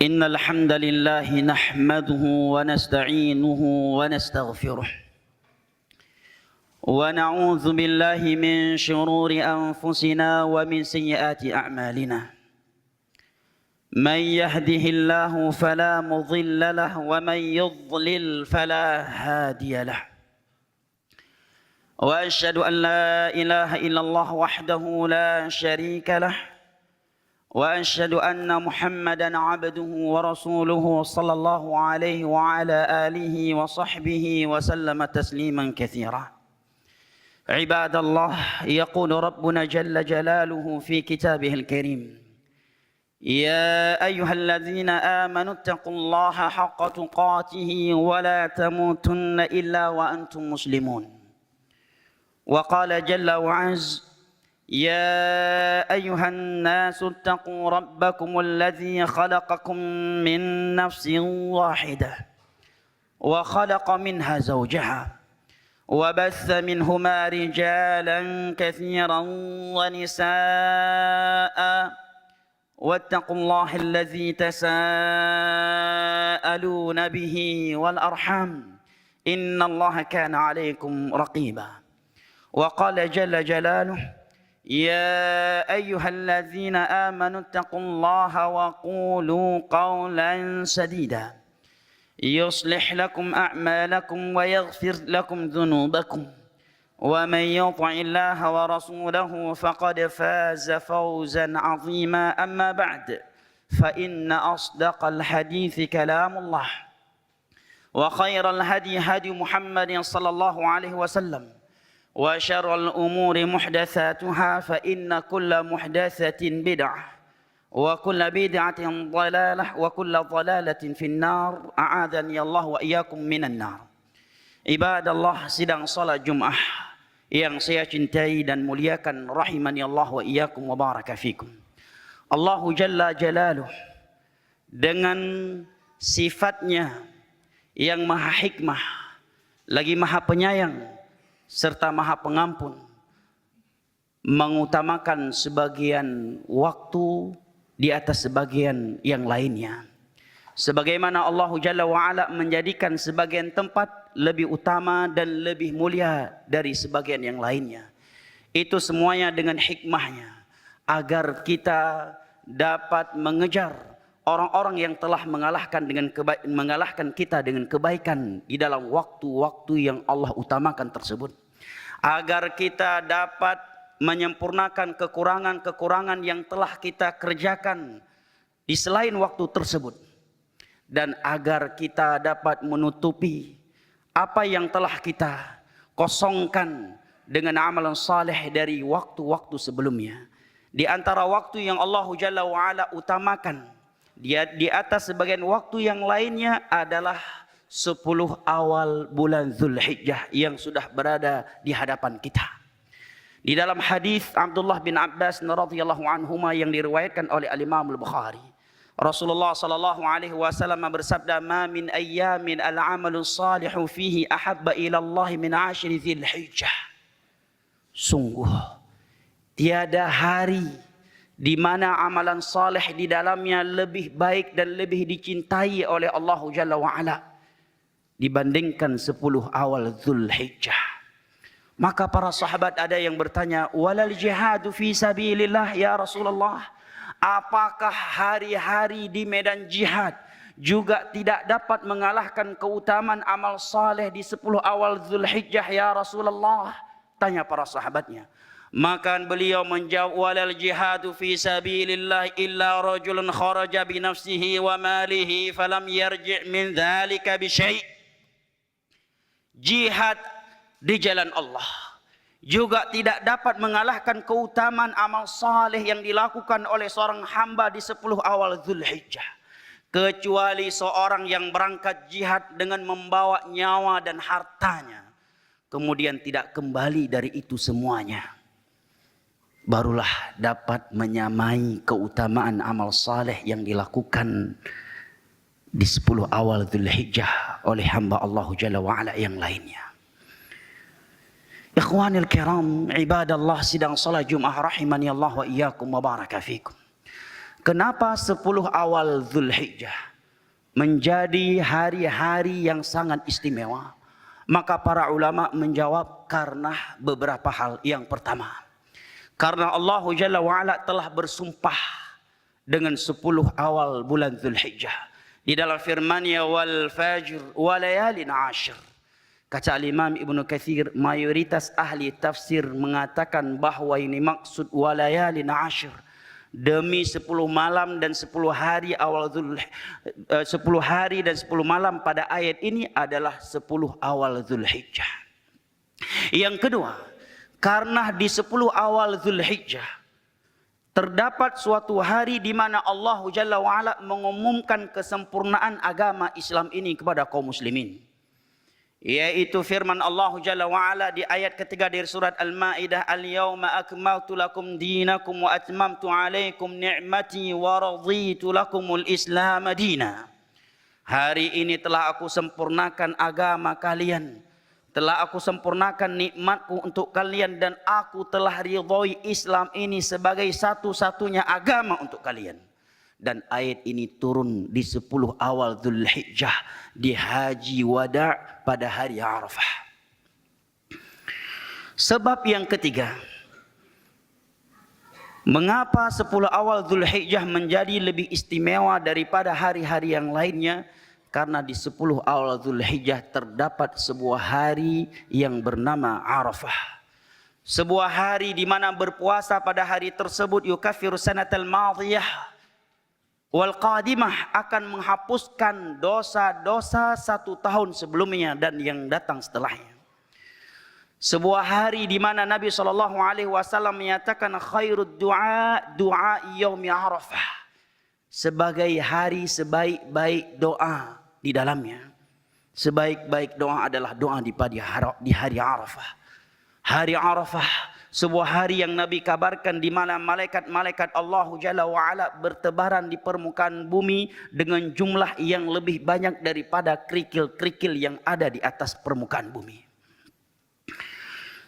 إن الحمد لله نحمده ونستعينه ونستغفره ونعوذ بالله من شرور أنفسنا ومن سيئات أعمالنا من يهده الله فلا مضل له ومن يضلل فلا هادي له وأشهد أن لا إله إلا الله وحده لا شريك له وأشهد أن محمدا عبده ورسوله صلى الله عليه وعلى آله وصحبه وسلم تسليما كثيرا. عباد الله، يقول ربنا جل جلاله في كتابه الكريم: يا أيها الذين آمنوا اتقوا الله حق تقاته ولا تموتن إلا وأنتم مسلمون. وقال جل وعز: يا أيها الناس اتقوا ربكم الذي خلقكم من نفس واحدة وخلق منها زوجها وبث منهما رجالا كثيرا ونساء واتقوا الله الذي تساءلون به والأرحام إن الله كان عليكم رقيبا. وقال جل جلاله: يا أيها الذين آمنوا اتقوا الله وقولوا قولا سديدا يصلح لكم أعمالكم ويغفر لكم ذنوبكم ومن يطع الله ورسوله فقد فاز فوزا عظيما. أما بعد، فإن أصدق الحديث كلام الله وخير الهدي هدي محمد صلى الله عليه وسلم وشر الأمور محدثاتها فإن كل محدثة بدعة وكل بدعة ضلالة وكل ضلالة في النار. أعاذني الله وإياكم من النار. Ibadah Allah, sidang salat Jumat yang saya cintai dan muliakan, rahimani Allah wa iyyakum wa baraka fikum. Allahu Jalla Jalaluh dengan sifatnya yang maha hikmah, lagi maha penyayang serta maha pengampun, mengutamakan sebagian waktu di atas sebagian yang lainnya. Sebagaimana Allah Jalla wa'ala menjadikan sebagian tempat lebih utama dan lebih mulia dari sebagian yang lainnya. Itu semuanya dengan hikmahnya, agar kita dapat mengejar orang-orang yang telah mengalahkan kita dengan kebaikan di dalam waktu-waktu yang Allah utamakan tersebut, agar kita dapat menyempurnakan kekurangan-kekurangan yang telah kita kerjakan di selain waktu tersebut, dan agar kita dapat menutupi apa yang telah kita kosongkan dengan amalan saleh dari waktu-waktu sebelumnya. Di antara waktu yang Allah Jalla wa'ala utamakan di atas sebagian waktu yang lainnya adalah 10 awal bulan Zulhijjah yang sudah berada di hadapan kita. Di dalam hadis Abdullah bin Abbas radhiyallahu anhuma yang diriwayatkan oleh Al-Imam Al-Bukhari, Rasulullah sallallahu alaihi wasallam bersabda: "Ma min ayyamin al-'amalu salihu fihi ahabba ila Allah min 'ashri Dzulhijjah." Sungguh tiada hari di mana amalan saleh di dalamnya lebih baik dan lebih dicintai oleh Allah Jalla wa'ala dibandingkan 10 awal Dzulhijjah. Maka para sahabat ada yang bertanya, walal jihadu fi sabilillah ya Rasulullah, apakah hari-hari di medan jihad juga tidak dapat mengalahkan keutamaan amal saleh di 10 awal Dzulhijjah ya Rasulullah? Tanya para sahabatnya. Maka beliau menjawab, walal jihadu fi sabilillah illa rajulun kharaja bi nafsihi wa malihi falam yarji' min dzalika bi syai'. Jihad di jalan Allah juga tidak dapat mengalahkan keutamaan amal saleh yang dilakukan oleh seorang hamba di 10 awal Dzulhijjah, kecuali seorang yang berangkat jihad dengan membawa nyawa dan hartanya, kemudian tidak kembali dari itu semuanya, barulah dapat menyamai keutamaan amal saleh yang dilakukan di 10 awal Dzulhijjah oleh hamba Allah Jalla wa'ala yang lainnya. Ikhwanil kiram, ibadallah sidang salat Jumat rahimani Allah wa iyyakum wa baraka fikum. Kenapa 10 awal Zulhijjah menjadi hari-hari yang sangat istimewa? Maka para ulama menjawab karena beberapa hal. Yang pertama, karena Allah Jalla wa'ala telah bersumpah dengan 10 awal bulan Zulhijjah. Di dalam firman-Nya, wal fajr wa layalin ashr. Kata Imam Ibnu Katsir, mayoritas ahli tafsir mengatakan bahwa ini maksud wa layalin ashr, demi 10 malam dan 10 hari awal 10 hari dan 10 malam pada ayat ini adalah 10 awal Zulhijjah. Yang kedua, karena di 10 awal Zulhijjah terdapat suatu hari di mana Allah Jalla wa'ala mengumumkan kesempurnaan agama Islam ini kepada kaum muslimin. Yaitu firman Allah Jalla wa'ala di ayat ketiga dari surat Al-Ma'idah, Al-yawma akmaltu lakum dinakum wa atmamtu alaikum ni'mati wa raditu lakumul Islam dina. Hari ini telah aku sempurnakan agama kalian, telah aku sempurnakan nikmatku untuk kalian, dan aku telah ridhoi Islam ini sebagai satu-satunya agama untuk kalian. Dan ayat ini turun di 10 awal Zulhijjah di Haji Wada' pada hari Arafah. Sebab yang ketiga, mengapa 10 awal Zulhijjah menjadi lebih istimewa daripada hari-hari yang lainnya? Karena di 10 awal Zulhijjah terdapat sebuah hari yang bernama Arafah. Sebuah hari di mana berpuasa pada hari tersebut yukaffiru sanatal madhiyah wal qadimah, akan menghapuskan dosa-dosa 1 tahun sebelumnya dan yang datang setelahnya. Sebuah hari di mana Nabi SAW menyatakan khairud du'a du'a yaumi Arafah, sebagai hari sebaik-baik doa di dalamnya. Sebaik-baik doa adalah doa di hari Arafah. Hari Arafah, sebuah hari yang Nabi kabarkan di mana malaikat-malaikat Allah Jalla wa'ala bertebaran di permukaan bumi dengan jumlah yang lebih banyak daripada kerikil-kerikil yang ada di atas permukaan bumi.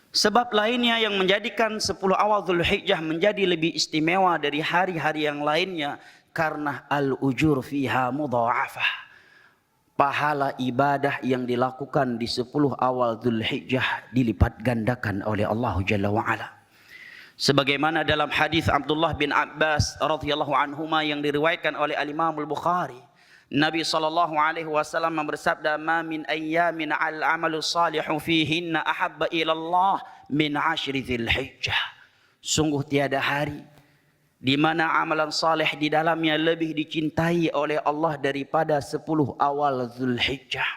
Sebab lainnya yang menjadikan 10 awal Zulhijjah menjadi lebih istimewa dari hari-hari yang lainnya, karena al-ujur fiha mudha'afah. Pahala ibadah yang dilakukan di 10 awal Zulhijjah dilipat gandakan oleh Allah Jalla wa'ala. Sebagaimana dalam hadis Abdullah bin Abbas radhiyallahu anhuma yang diriwayatkan oleh Al-Imam Al-Bukhari, Nabi SAW bersabda, ma min ayyamin al-amalu salihu fihinna ahabba ilallah min 10 Zulhijjah. Sungguh tiada hari di mana amalan saleh di dalamnya lebih dicintai oleh Allah daripada 10 awal Zulhijjah.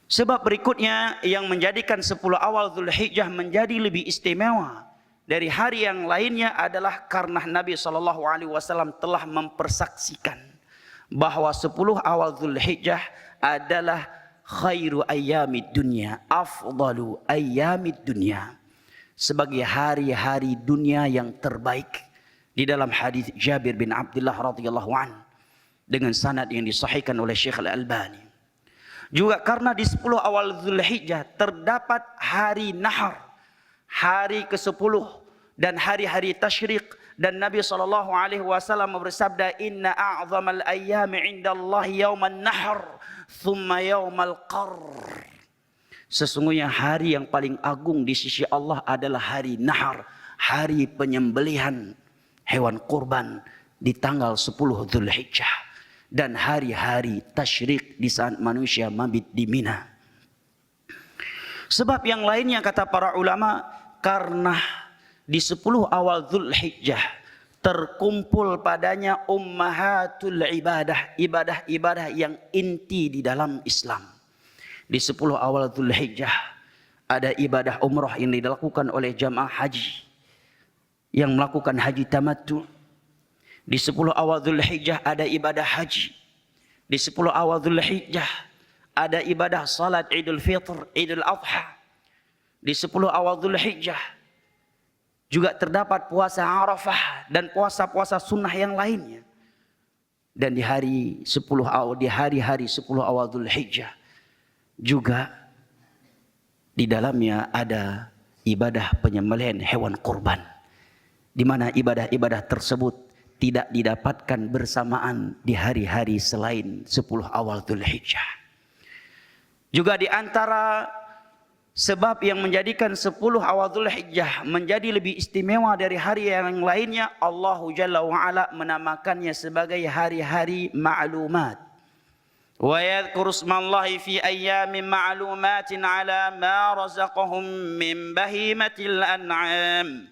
Sebab berikutnya yang menjadikan 10 awal Zulhijjah menjadi lebih istimewa dari hari yang lainnya adalah karena Nabi SAW telah mempersaksikan bahwa 10 awal Zulhijjah adalah khairu ayyamid dunya, afdalu ayyamid dunya, sebagai hari-hari dunia yang terbaik. Di dalam hadis Jabir bin Abdullah radhiyallahu an dengan sanad yang disahihkan oleh Syekh Al-Albani. Juga karena di 10 awal Zulhijjah terdapat hari Nahar, hari ke-10 dan hari-hari tasyrik, dan Nabi SAW bersabda, inna a'zamal ayyami indallahi yauman nahr thumma yaumal qarr. Sesungguhnya hari yang paling agung di sisi Allah adalah hari Nahar, hari penyembelihan hewan kurban di tanggal 10 Zulhijjah, dan hari-hari tasyrik di saat manusia mabit di Mina. Sebab yang lainnya kata para ulama, karena di 10 awal Zulhijjah terkumpul padanya ummahatul ibadah, ibadah-ibadah yang inti di dalam Islam. Di 10 awal Zulhijjah ada ibadah umrah yang dilakukan oleh jamaah haji yang melakukan haji tamattu. Di 10 awal Zulhijjah ada ibadah haji. Di 10 awal Zulhijjah ada ibadah salat Idul Fitr, Idul Adha. Di 10 awal Zulhijjah juga terdapat puasa Arafah dan puasa-puasa sunnah yang lainnya. Dan di hari-hari 10 awal Zulhijjah juga di dalamnya ada ibadah penyembelihan hewan kurban, di mana ibadah-ibadah tersebut tidak didapatkan bersamaan di hari-hari selain 10 awal Dzulhijjah. Juga di antara sebab yang menjadikan 10 awal Dzulhijjah menjadi lebih istimewa dari hari yang lainnya, Allah Jalla wa'ala menamakannya sebagai hari-hari ma'lumat. Wa yadhkuru ismallahi fi ayyamin ma'lumatin ala ma razaqahum min bahimatil an'am.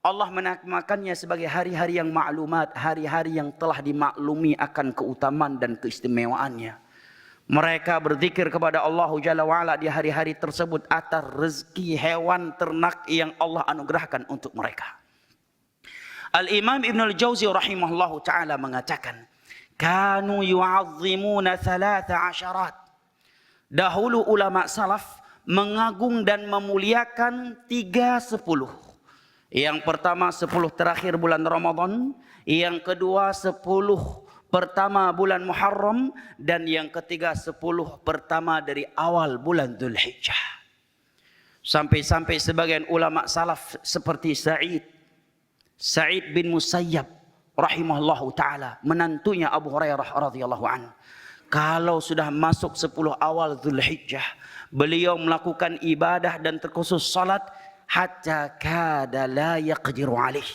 Allah menamakannya sebagai hari-hari yang maklumat, hari-hari yang telah dimaklumi akan keutamaan dan keistimewaannya. Mereka berzikir kepada Allah Jalla wa'ala di hari-hari tersebut atas rezeki hewan ternak yang Allah anugerahkan untuk mereka. Al-Imam Ibn al-Jawzi rahimahullahu ta'ala mengatakan, Kanu yu'azzimuna 13. Dahulu ulama salaf mengagung dan memuliakan 30. Yang pertama 10 terakhir bulan Ramadan, yang kedua 10 pertama bulan Muharram, dan yang ketiga 10 pertama dari awal bulan Dzulhijjah. Sampai-sampai sebagian ulama salaf seperti Sa'id bin Musayyab rahimahullahu taala, menantunya Abu Hurairah radhiyallahu anhu, kalau sudah masuk 10 awal Dzulhijjah, beliau melakukan ibadah dan terkhusus salat hatta kada la yaqdiru alaih,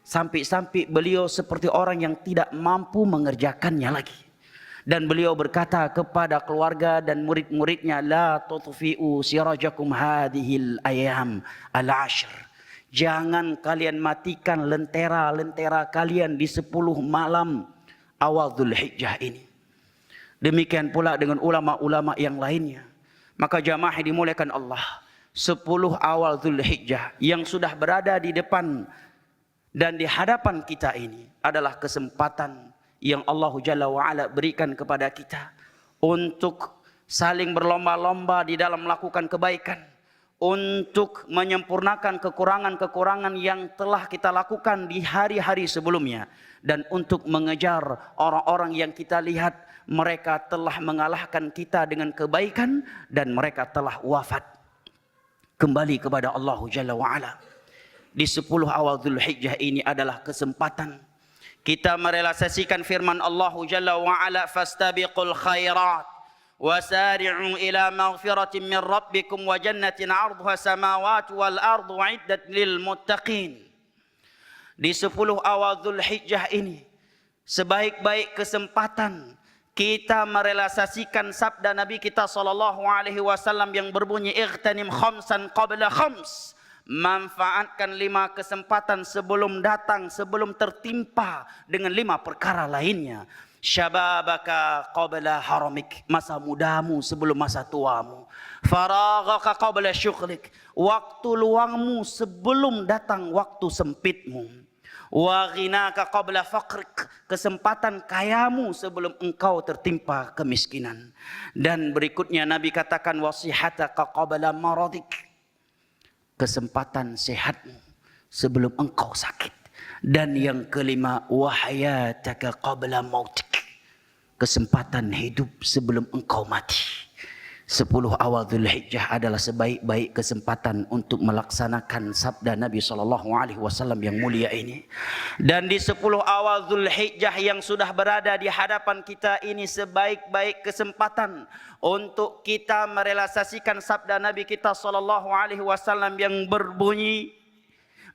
sampai-sampai beliau seperti orang yang tidak mampu mengerjakannya lagi. Dan beliau berkata kepada keluarga dan murid-muridnya, la tutfi'u sirajakum hadhil ayam al-ashr, jangan kalian matikan lentera-lentera kalian di 10 malam awal Dzulhijjah ini. Demikian pula dengan ulama-ulama yang lainnya. Maka jamaah yang dimuliakan Allah, 10 awal Dzulhijjah yang sudah berada di depan dan di hadapan kita ini adalah kesempatan yang Allah Jalla wa'ala berikan kepada kita untuk saling berlomba-lomba di dalam melakukan kebaikan, untuk menyempurnakan kekurangan-kekurangan yang telah kita lakukan di hari-hari sebelumnya, dan untuk mengejar orang-orang yang kita lihat mereka telah mengalahkan kita dengan kebaikan dan mereka telah wafat kembali kepada Allah Jalla wa'ala. Di 10 awal Dzulhijjah ini adalah kesempatan kita merealisasikan firman Allah Jalla wa'ala, fastabiqul khairat wasari'u ila maghfiratin min rabbikum wa jannatin 'arduha samawati wal ardu 'iddat lil muttaqin. Di 10 awal Dzulhijjah ini sebaik-baik kesempatan kita merealisasikan sabda Nabi kita sallallahu alaihi wasallam yang berbunyi, ightanim khamsan qabla khams, manfaatkan 5 kesempatan sebelum datang, sebelum tertimpa dengan 5 perkara lainnya. Syababaka qabla haramik, masa mudamu sebelum masa tuamu. Faraghaka qabla syughlik, waktu luangmu sebelum datang waktu sempitmu. Wa ghinaka qabla faqrik, kesempatan kayamu sebelum engkau tertimpa kemiskinan. Dan berikutnya Nabi katakan, wasihataka qabla maradik, kesempatan sehatmu sebelum engkau sakit. Dan yang kelima, wahayataka qabla mautik, kesempatan hidup sebelum engkau mati. 10 awal Dzulhijjah adalah sebaik-baik kesempatan untuk melaksanakan sabda Nabi SAW yang mulia ini. Dan di 10 awal Dzulhijjah yang sudah berada di hadapan kita ini sebaik-baik kesempatan untuk kita merealisasikan sabda Nabi kita SAW yang berbunyi,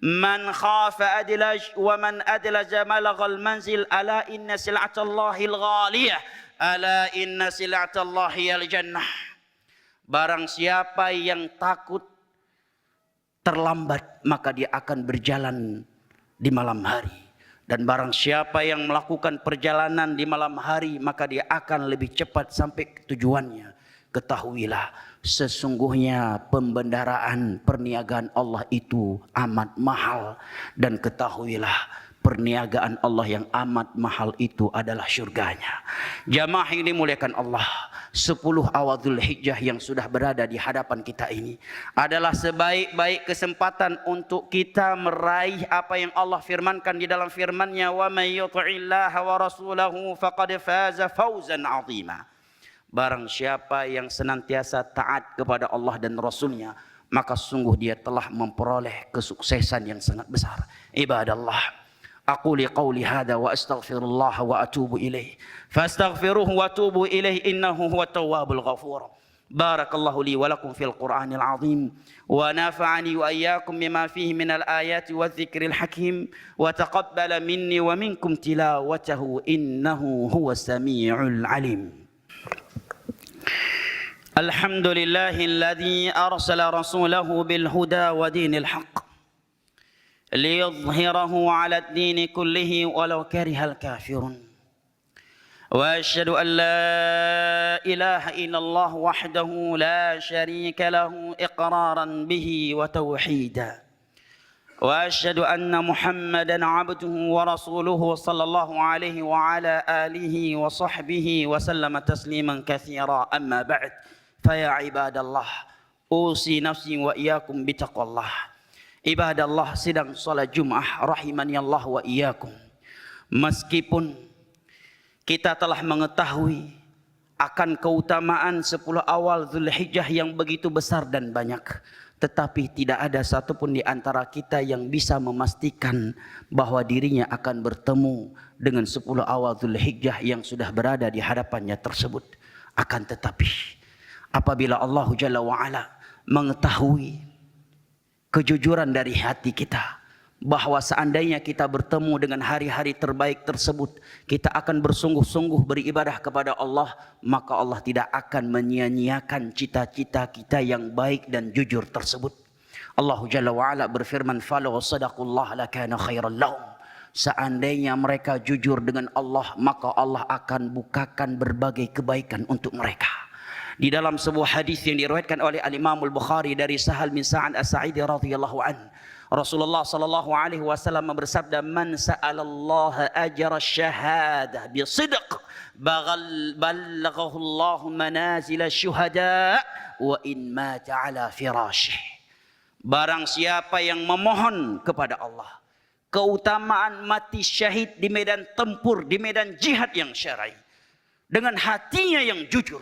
man khafa adlaj wa man adlaja malaghal manzil, ala inna sil'atallahil ghaliyah, ala inna sil'atallahiyal jannah. Barang siapa yang takut terlambat, maka dia akan berjalan di malam hari. Dan barang siapa yang melakukan perjalanan di malam hari, maka dia akan lebih cepat sampai ke tujuannya. Ketahuilah, sesungguhnya pembendaraan perniagaan Allah itu amat mahal. Dan ketahuilah, perniagaan Allah yang amat mahal itu adalah syurganya. Jamaah yang dimuliakan Allah, 10 awal Dzulhijjah yang sudah berada di hadapan kita ini adalah sebaik-baik kesempatan untuk kita meraih apa yang Allah firmankan di dalam firman-Nya, wa may yuti'illaha wa rasulahu faqad faza fawzan 'azima. Barang siapa yang senantiasa taat kepada Allah dan Rasul-Nya, maka sungguh dia telah memperoleh kesuksesan yang sangat besar. Ibadallah, أقول قولي هذا وأستغفر الله وأتوب إليه فاستغفروه وتوبوا إليه إنه هو التواب الغفور. بارك الله لي ولكم في القرآن العظيم ونافعني وإياكم بما فيه من الآيات والذكر الحكيم وتقبل مني ومنكم تلاوته إنه هو السميع العليم. الحمد لله الذي أرسل رسوله بالهدى ودين الحق ليظهره على الدين كله ولو كره الكافرون. وأشهد أن لا إله إلا الله وحده لا شريك له إقرارا به وتوحيدا. وأشهد أن محمدا عبده ورسوله صلى الله عليه وعلى آله وصحبه وسلم تسليما كثيرا. أما بعد فيا عباد الله أوصي نفسي وإياكم بتقوى الله. عباد الله, sidang salat Jumat rahimani Allah wa iyyakum. Meskipun kita telah mengetahui akan keutamaan 10 awal Zulhijjah yang begitu besar dan banyak, tetapi tidak ada satupun di antara kita yang bisa memastikan bahwa dirinya akan bertemu dengan 10 awal Zulhijjah yang sudah berada di hadapannya tersebut. Akan tetapi apabila Allah Jalla wa'ala mengetahui kejujuran dari hati kita, bahwa seandainya kita bertemu dengan hari-hari terbaik tersebut, kita akan bersungguh-sungguh beribadah kepada Allah, maka Allah tidak akan menyia-nyiakan cita-cita kita yang baik dan jujur tersebut. Allah Jalla wa'ala berfirman, "Falau sadaqullah lakana khairan lahum." Seandainya mereka jujur dengan Allah, maka Allah akan bukakan berbagai kebaikan untuk mereka. Di dalam sebuah hadis yang diriwayatkan oleh Al-Imam Al-Bukhari dari Sahal bin Sa'ad As-Sa'idi radhiyallahu anhu, Rasulullah sallallahu alaihi wasallam bersabda, "Man sa'alallaha ajra syahadah bisidq ballaghahu Allah manazil syuhada wa in mata ala firasyih." Barang siapa yang memohon kepada Allah keutamaan mati syahid di medan tempur, di medan jihad yang syar'i, dengan hatinya yang jujur,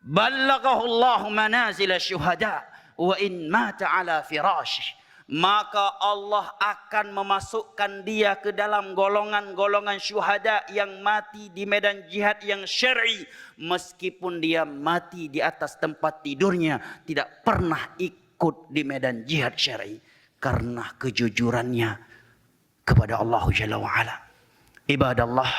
ballaghahu Allah manazil syuhada wa in mata ala firasyih, maka Allah akan memasukkan dia ke dalam golongan-golongan syuhada yang mati di medan jihad yang syar'i, meskipun dia mati di atas tempat tidurnya, tidak pernah ikut di medan jihad syar'i, karena kejujurannya kepada Allah Jalla wa'ala. Ibadallah,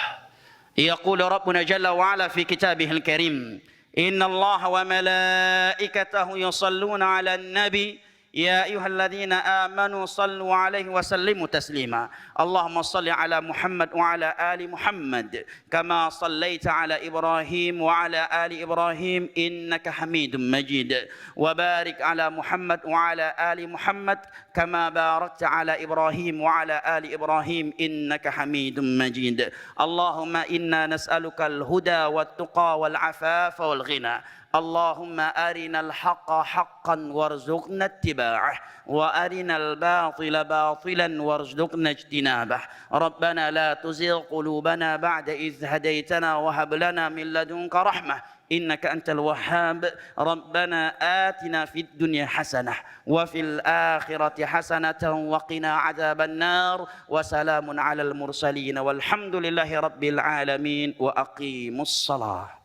yaqulu Rabbuna Jalla wa'ala fi kitabihil karim, "Inna Allah wa malaikatahu yusalluna 'alan nabi يا أيها الذين آمنوا صلوا عليه وسلموا تسليما اللهم صل على محمد وعلى آل محمد كما صليت على إبراهيم وعلى آل إبراهيم إنك حميد مجيد وبارك على محمد وعلى آل محمد كما باركت على إبراهيم وعلى آل إبراهيم إنك حميد مجيد اللهم إنا نسألك الهدى والتقى والعفاف والغنى اللهم أرنا الحق حقا وارزقنا اتباعه وأرنا الباطل باطلا وارزقنا اجتنابه ربنا لا تزغ قلوبنا بعد إذ هديتنا وهب لنا من لدنك رحمة إنك أنت الوهاب ربنا آتنا في الدنيا حسنة وفي الآخرة حسنة وقنا عذاب النار وسلام على المرسلين والحمد لله رب العالمين وأقيموا الصلاة.